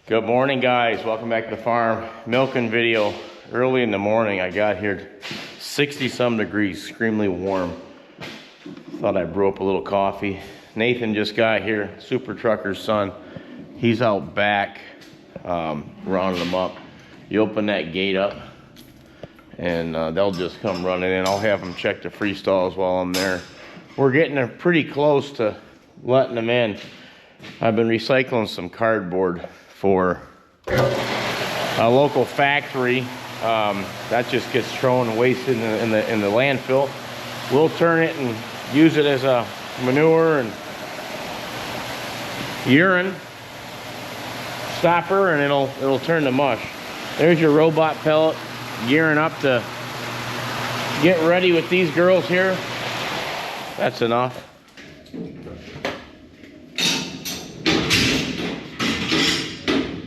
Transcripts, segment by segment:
Good morning, guys. Welcome back to the farm. Milking video early in the morning. I got here 60 some degrees, extremely warm. Thought I'd brew up a little coffee. Nathan just got here, super trucker's son. He's out back rounding them up. You open that gate up and they'll just come running in. I'll have them check the free stalls while I'm there. We're getting pretty close to letting them in. I've been recycling some cardboard for a local factory that just gets thrown and wasted in the landfill. We'll turn it and use it as a manure and urine stopper, and it'll turn to mush. There's your robot pellet gearing up to get ready with these girls here. That's enough.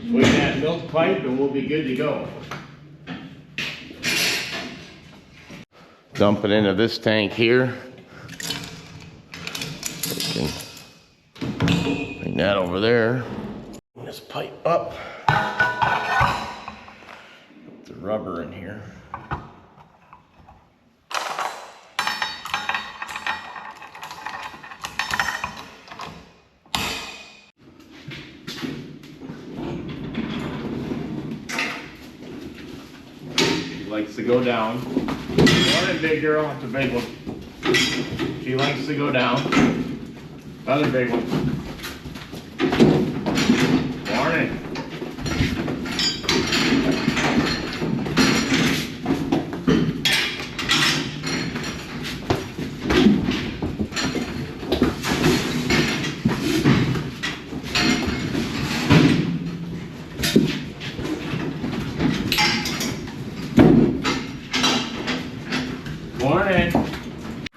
Swing that milk pipe and we'll be good to go. Dump it into this tank here. We can bring that over there. Bring this pipe up. Put the rubber in here. Likes to go down. Morning, big girl. That's a big one. She likes to go down. Another big one. Morning.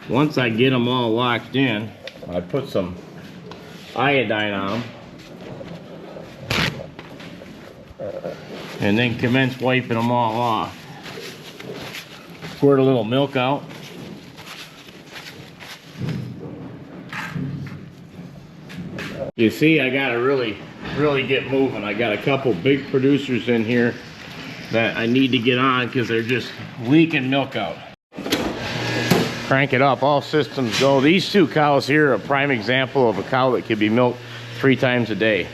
Once I get them all locked in, I put some iodine on them and then commence wiping them all off. Squirt a little milk out. You see, I gotta really get moving. I got a couple big producers in here that I need to get on because they're just leaking milk out. Crank it up, all systems go. These two cows here are a prime example of a cow that could be milked 3 times a day.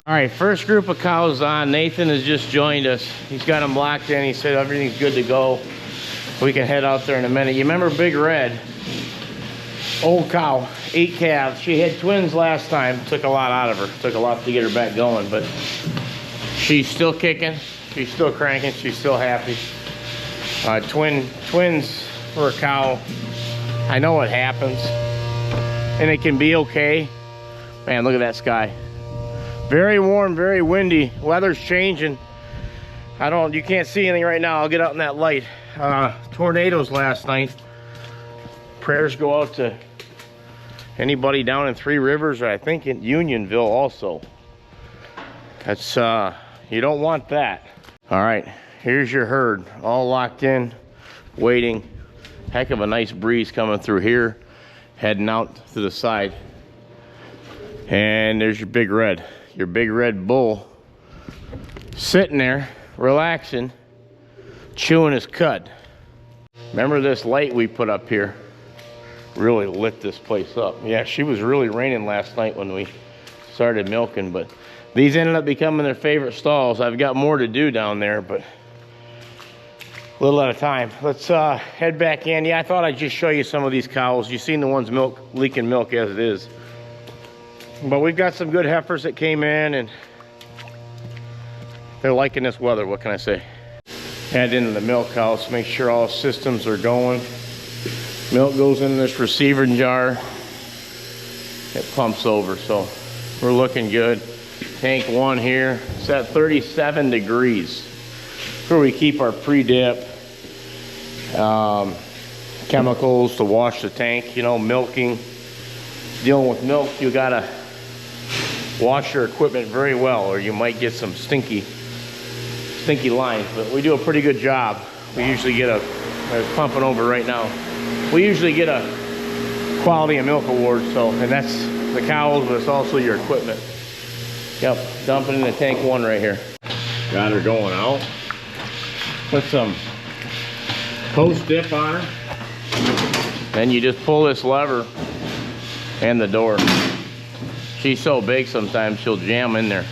All right, first group of cows on. Nathan has just joined us. He's got them locked in. He said everything's good to go. We can head out there in a minute. You remember Big Red? Old cow, 8 calves. She had twins last time. Took a lot out of her. Took a lot to get her back going, but she's still kicking. She's still cranking. She's still happy. Twins for a cow. I know it happens, and it can be okay. Man, look at that sky. Very warm, very windy. Weather's changing. You can't see anything right now. I'll get out in that light. Tornadoes last night. Prayers go out to anybody down in Three Rivers, or I think in Unionville also. That's you don't want that. All right, here's your herd all locked in, waiting. Heck of a nice breeze coming through here, heading out to the side. And there's your Big Red bull sitting there relaxing, chewing his cud. Remember this light we put up here really lit this place up. Yeah, she was really raining last night when we started milking, but these ended up becoming their favorite stalls. I've got more to do down there, but a little at a time. Let's head back in. Yeah, I thought I'd just show you some of these cows. You've seen the ones leaking milk as it is, but we've got some good heifers that came in and they're liking this weather. What can I say? Head into the milk house, make sure all systems are going. Milk goes in this receiving jar. It pumps over, so we're looking good. Tank 1 here, it's at 37 degrees. Where we keep our pre-dip, chemicals to wash the tank, you know, milking. Dealing with milk, you gotta wash your equipment very well, or you might get some stinky lines. But we do a pretty good job. We usually get it's pumping over right now. We usually get a quality of milk award. So, and that's the cows, but it's also your equipment. Yep, dumping in the tank 1 right here. Got her going out. Put some post dip on her. Then you just pull this lever and the door. She's so big sometimes she'll jam in there.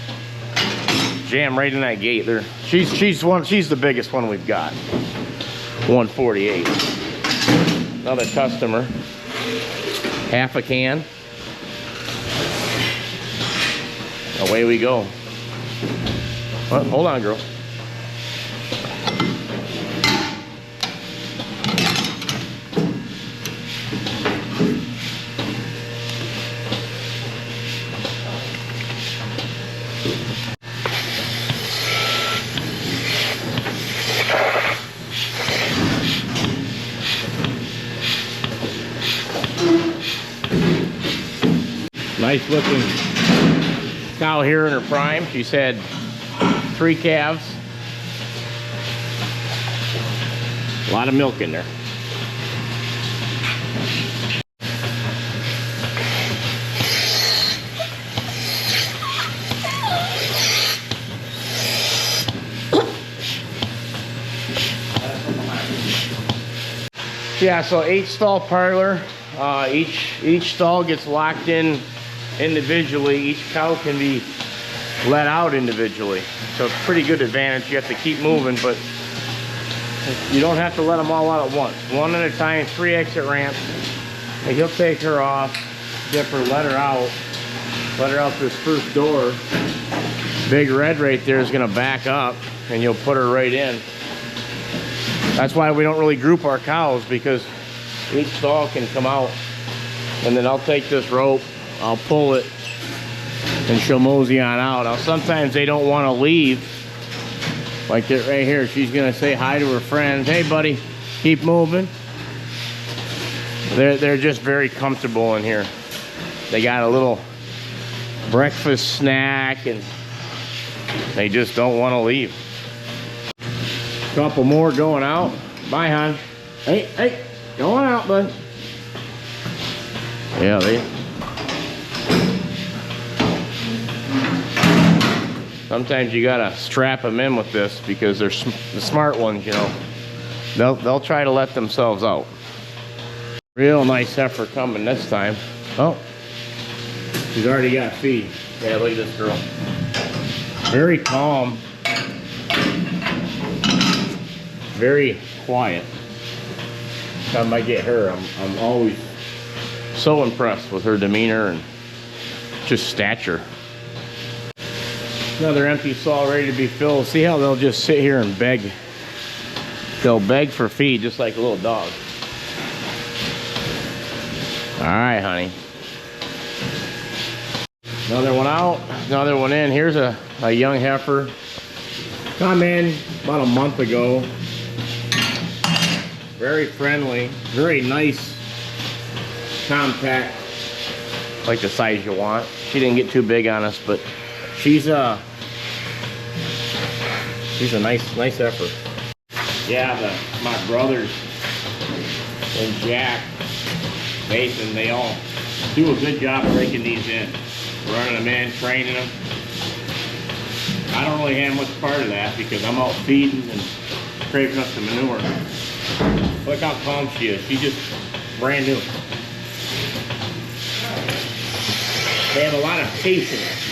Jam right in that gate there. She's the biggest one we've got. 148. Another customer. Half a can. Away we go. Well, hold on, girl. Nice looking cow here in her prime. She's had 3 calves. A lot of milk in there. Yeah, so 8 stall parlor. Each stall gets locked in individually. Each cow can be let out individually. So it's a pretty good advantage. You have to keep moving, but you don't have to let them all out at once. One at a time, 3 exit ramps. And he'll take her off, dip her, let her out this first door. Big red right there is gonna back up and you'll put her right in. That's why we don't really group our cows, because each stall can come out. And then I'll take this rope, I'll pull it, and she'll mosey on out. Now sometimes they don't want to leave. Like that right here, she's gonna say hi to her friends. Hey buddy, keep moving. They're just very comfortable in here. They got a little breakfast snack and they just don't want to leave. Couple more going out. Bye, hon. Hey, going out, bud. Yeah, sometimes you gotta strap them in with this, because they're the smart ones, you know. They'll try to let themselves out. Real nice heifer coming this time. Oh, she's already got feed. Yeah, look at this girl. Very calm. Very quiet. Time I get her, I'm always so impressed with her demeanor and just stature. Another empty stall ready to be filled. See how they'll just sit here and beg. They'll beg for feed just like a little dog. All right, honey. Another one out, another one in. Here's a young heifer. Come in about a month ago. Very friendly, very nice, compact, like the size you want. She didn't get too big on us, but she's a nice heifer. Yeah, my brothers and Jack, Nathan, they all do a good job breaking these in, running them in, training them. I don't really have much part of that because I'm out feeding and scraping up the manure. Look how calm she is. She's just brand new. They have a lot of patience.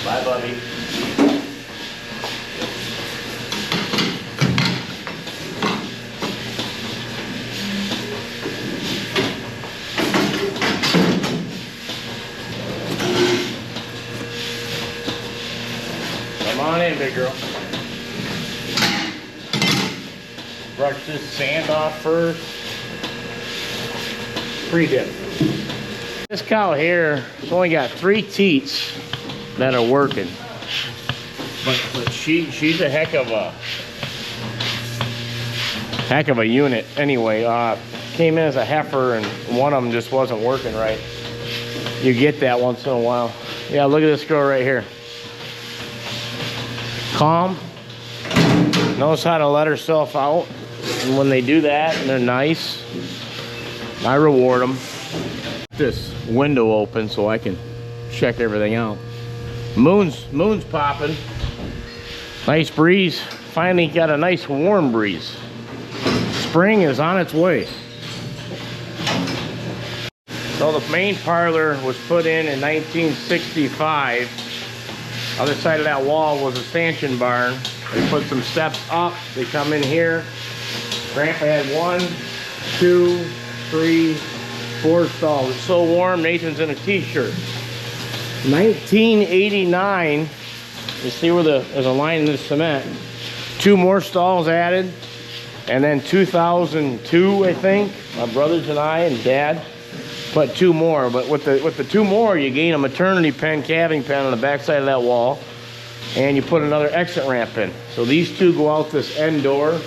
Bye, Bubby. Come on in, big girl. Brush this sand off first. Pre-dip. This cow here has only got 3 teats that are working, but she's a heck of a unit. Anyway, came in as a heifer and one of them just wasn't working right. You get that once in a while. Yeah, look at this girl right here. Calm, knows how to let herself out, and when they do that and they're nice, I reward them. This window open so I can check everything out. Moon's popping. Nice breeze. Finally got a nice warm breeze. Spring is on its way. So the main parlor was put in 1965. Other side of that wall was a stanchion barn. They put some steps up. They come in here. Grandpa had 1, 2, 3, 4 stalls. It's so warm, Nathan's in a t-shirt. 1989, you see where there's a line in the cement. 2 more stalls added. And then 2002, I think, my brothers and I and Dad put 2 more. But with the 2 more, you gain a maternity pen, calving pen on the back side of that wall, and you put another exit ramp in. So these 2 go out this end door.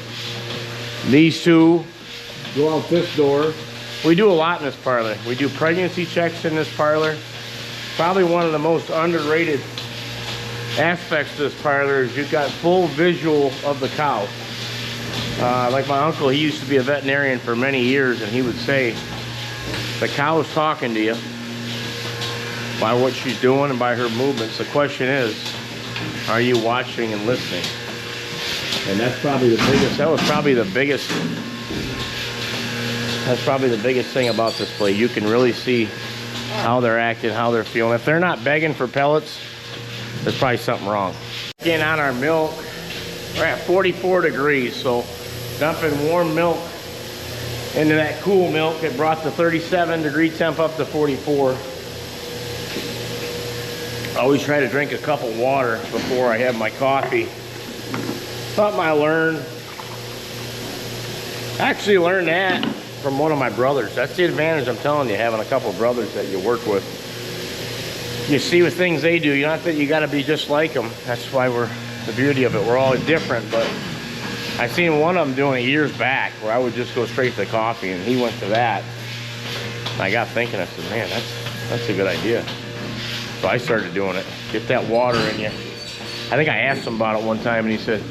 These 2 go out this door. We do a lot in this parlor. We do pregnancy checks in this parlor. Probably one of the most underrated aspects of this parlor is you've got full visual of the cow. Like my uncle, he used to be a veterinarian for many years, and he would say, the cow is talking to you by what she's doing and by her movements. The question is, are you watching and listening? And that's probably the biggest, that's probably the biggest thing about this place. You can really see how they're acting, how they're feeling. If they're not begging for pellets, there's probably something wrong. Again, on our milk, we're at 44 degrees, so dumping warm milk into that cool milk, it brought the 37-degree temp up to 44. I always try to drink a cup of water before I have my coffee. Something I learned. I actually learned that from one of my brothers. That's the advantage, I'm telling you, having a couple of brothers that you work with. You see what things they do. Not that you got to be just like them. That's why the beauty of it. We're all different, but I seen one of them doing it years back where I would just go straight to the coffee, and he went to that. And I got thinking, I said, man, that's a good idea. So I started doing it. Get that water in you. I think I asked him about it one time, and he said,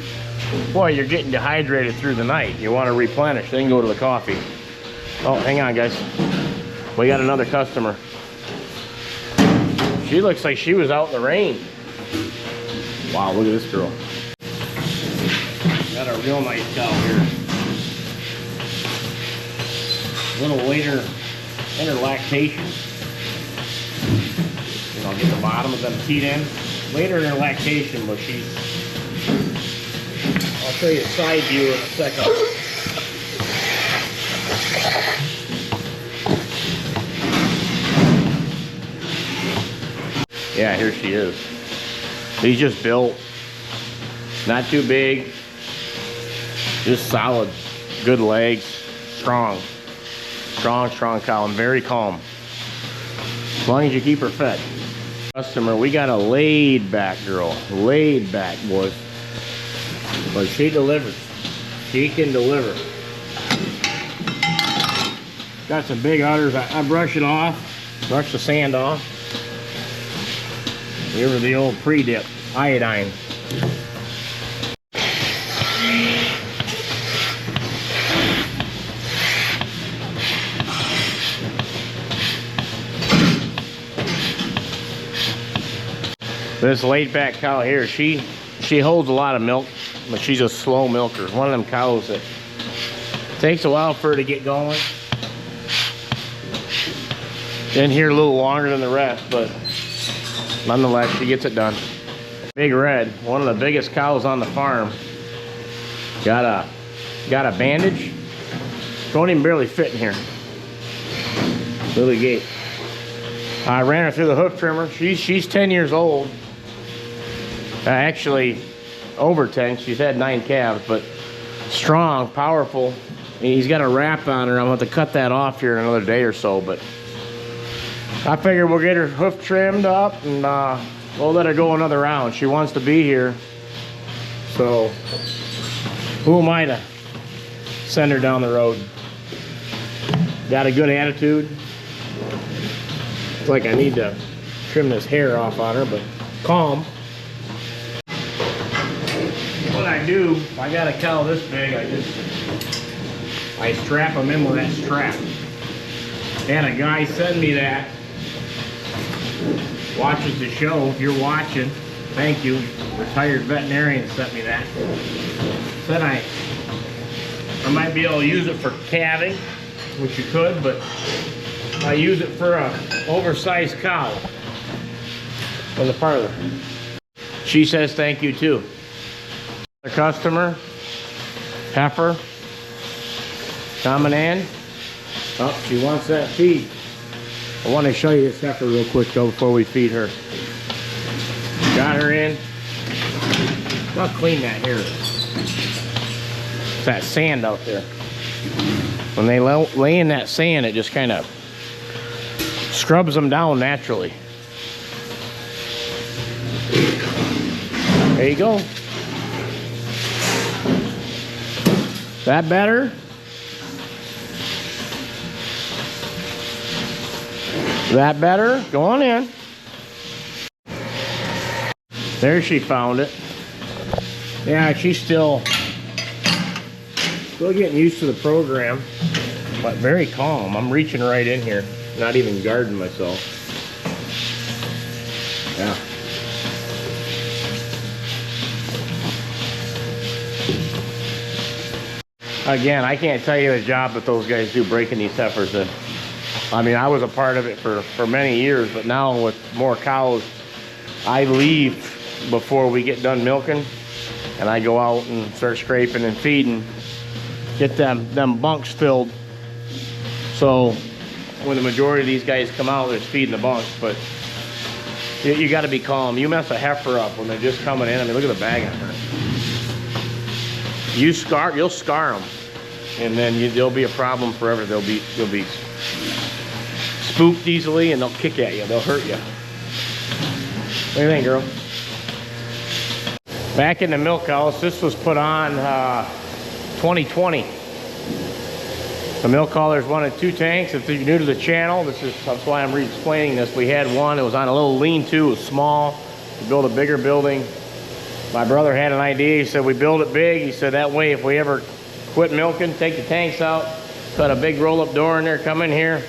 boy, you're getting dehydrated through the night. You want to replenish, then go to the coffee. Oh, hang on, guys. We got another customer. She looks like she was out in the rain. Wow, look at this girl. Got a real nice cow here. A little later in her lactation. And I'll get the bottom of them teat in. Later in her lactation, but I'll show you a side view in a second. Yeah, here she is. She's just built. Not too big. Just solid. Good legs. Strong. Strong cow, and very calm. As long as you keep her fed. Customer, we got a laid back girl. Laid back, boys. But she delivers. She can deliver. Got some big udders. I brush it off. Brush the sand off. Here was the old pre-dip, iodine. This laid back cow here, she holds a lot of milk, but she's a slow milker. One of them cows that takes a while for her to get going. Been here a little longer than the rest, but nonetheless, she gets it done. Big Red, one of the biggest cows on the farm. Got a bandage. Don't even barely fit in here. Lily Gate. I ran her through the hoof trimmer. She's 10 years old. Actually, over 10. She's had 9 calves, but strong, powerful. And he's got a wrap on her. I'm going to have to cut that off here in another day or so, but I figure we'll get her hoof trimmed up and we'll let her go another round. She wants to be here. So who am I to send her down the road? Got a good attitude. It's like I need to trim this hair off on her, but calm. What I do, if I got a cow this big, I strap them in with that strap. And a guy sent me that. Watches the show. If you're watching, thank you. Retired veterinarian sent me that. Said I might be able to use it for calving, which you could, but I use it for a oversized cow in the parlor. She says thank you too. The customer, Heifer, coming in. Oh, she wants that feed. I want to show you this heifer real quick though before we feed her. Got her in. I'll clean that hair. It's that sand out there. When they lay in that sand, it just kind of scrubs them down naturally. There you go. That better? That better? Go on in. There, she found it. Yeah, she's still getting used to the program, but very calm. I'm reaching right in here, not even guarding myself. Yeah. Again, I can't tell you the job that those guys do breaking these heifers in. I mean, I was a part of it for many years, but now with more cows, I leave before we get done milking, and I go out and start scraping and feeding, get them bunks filled. So when the majority of these guys come out, they're feeding the bunks, but you got to be calm. You mess a heifer up when they're just coming in. I mean, look at the bag on her. You'll scar them, and then there'll be a problem forever. They'll be spooked easily, and they'll kick at you. They'll hurt you. What do you think, girl? Back in the milk house, this was put on 2020. The milk haulers wanted 2 tanks. If you're new to the channel, that's why I'm re-explaining this. We had one. It was on a little lean-to. It was small. We built a bigger building. My brother had an idea. He said, we build it big. He said, that way, if we ever quit milking, take the tanks out, put a big roll-up door in there, come in here,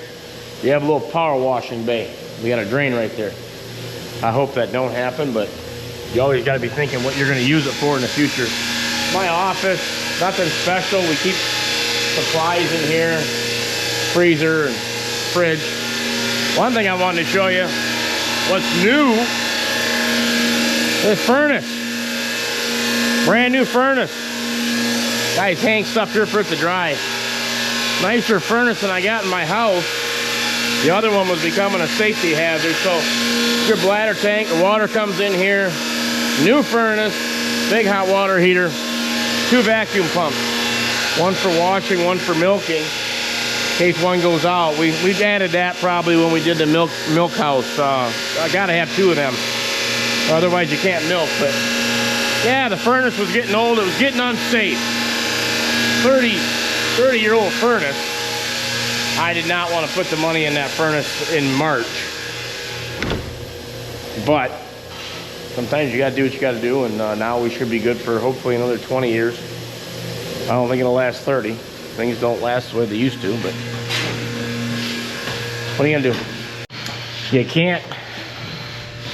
you have a little power washing bay. We got a drain right there. I hope that don't happen, but you always got to be thinking what you're going to use it for in the future. My office, nothing special. We keep supplies in here, freezer and fridge. One thing I wanted to show you, what's new, this furnace. Brand new furnace. Guys, hang stuff here for it to dry. Nicer furnace than I got in my house. The other one was becoming a safety hazard, so your bladder tank, the water comes in here. New furnace, big hot water heater, 2 vacuum pumps. One for washing, one for milking. In case one goes out. We've added that probably when we did the milk house. I gotta have 2 of them. Otherwise you can't milk, but yeah, the furnace was getting old. It was getting unsafe. 30-year-old furnace. I did not want to put the money in that furnace in March. But sometimes you got to do what you got to do, and now we should be good for hopefully another 20 years. I don't think it'll last 30. Things don't last the way they used to, but what are you going to do? You can't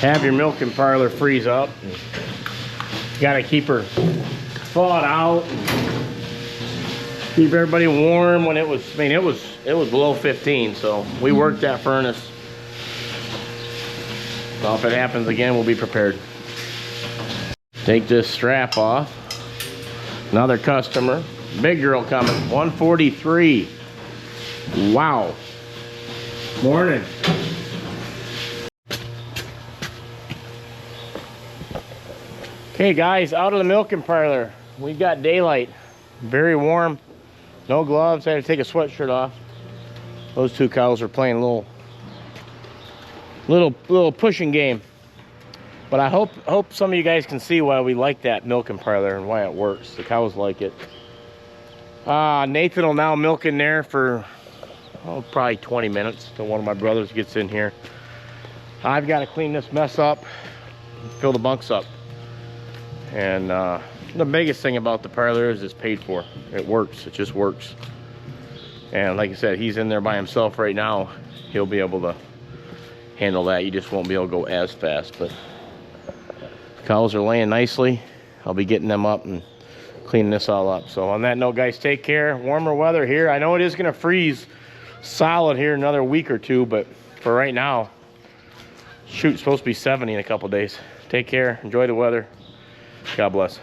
have your milking parlor freeze up. You got to keep her thawed out. Keep everybody warm when it was, I mean, it was below 15, so we worked that furnace. Well, if it happens again, we'll be prepared. Take this strap off. Another customer. Big girl coming. 143. Wow. Morning. Okay, guys, out of the milking parlor. We've got daylight. Very warm. No gloves. I had to take a sweatshirt off. Those 2 cows are playing a little pushing game. But I hope some of you guys can see why we like that milking parlor and why it works. The cows like it. Nathan will now milk in there for probably 20 minutes till one of my brothers gets in here. I've got to clean this mess up, fill the bunks up. And the biggest thing about the parlor is it's paid for. It works, it just works. And like I said, he's in there by himself right now. He'll be able to handle that. You just won't be able to go as fast, but cows are laying nicely. I'll be getting them up and cleaning this all up. So on that note, guys, take care. Warmer weather here. I know it is gonna freeze solid here another week or two, but for right now, shoot, it's supposed to be 70 in a couple days. Take care, enjoy the weather. God bless.